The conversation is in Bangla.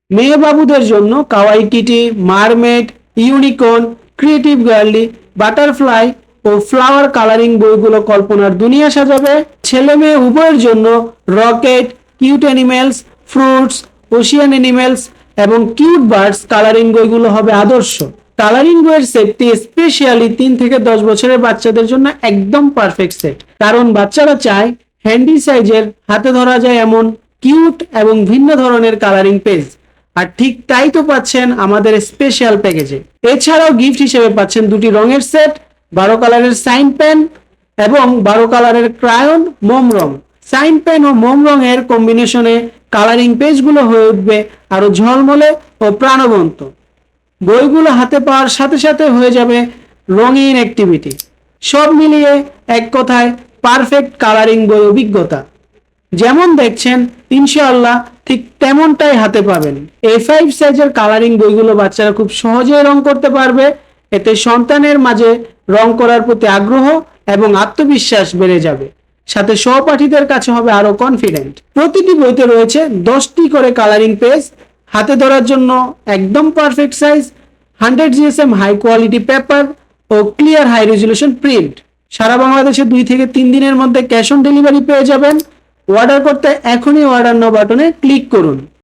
মেয়ে বাবুদের জন্য kawaii kitty, mermaid, unicorn, creative girly, butterfly ও ফ্লাওয়ার কালারিং বইগুলো কল্পনার দুনিয়া সাজাবে। ছেলে মেয়ে উভয়ের জন্য rocket, cute animals, fruits, ocean animals এবং কিউট বার্ডস কালারিং বইগুলো হবে আদর্শ। কালারিং বইয়ের সেটটি স্পেশালি 3 থেকে 10 বছরের বাচ্চাদের জন্য একদম পারফেক্ট সেট, কারণ বাচ্চারা চায় হ্যান্ডি সাইজের, হাতে ধরা যায় এমন কিউট এবং ভিন্ন ধরনের কালারিং পেজ। আর ঠিক তাই তো পাচ্ছেন আমাদের স্পেশাল প্যাকেজে। এছাড়াও গিফট হিসেবে পাচ্ছেন 2টি রঙের সেট, 12 কালারের সাইন পেন এবং 12 কালারের ক্রায়ন মোম রং। সাইন পেন ও মোম রঙের কম্বিনেশনে কালারিং পেজগুলো হয়ে উঠবে আরো ঝলমলে ও প্রাণবন্ত। বইগুলো হাতে পাওয়ার সাথে সাথে হয়ে যাবে রঙিন অ্যাক্টিভিটি। সব মিলিয়ে এক কথায় পারফেক্ট কালারিং বই অভিজ্ঞতা। যেমন দেখছেন ইনশাআল্লাহ ঠিক তেমনটাই হাতে পাবেন। A5 সাইজের কালারিং বইগুলো বাচ্চারা খুব সহজেই রং করতে পারবে। এতে সন্তানের মাঝে রং করার প্রতি আগ্রহ এবং আত্মবিশ্বাস বেড়ে যাবে, সাথে সহপাঠীদের কাছে হবে আরো কনফিডেন্ট। প্রতিটি বইতে রয়েছে 10টি করে কালারিং পেজ, হাতে ধরার জন্য একদম perfect size, 100 GSM high quality paper ও ক্লিয়ার হাই রেজুলেশন প্রিন্ট। সারা বাংলাদেশে 2 থেকে 3 দিনের মধ্যে ক্যাশ অন ডেলিভারি পেয়ে যাবেন। অর্ডার করতে এখনই অর্ডার নাও বাটনে ক্লিক করুন।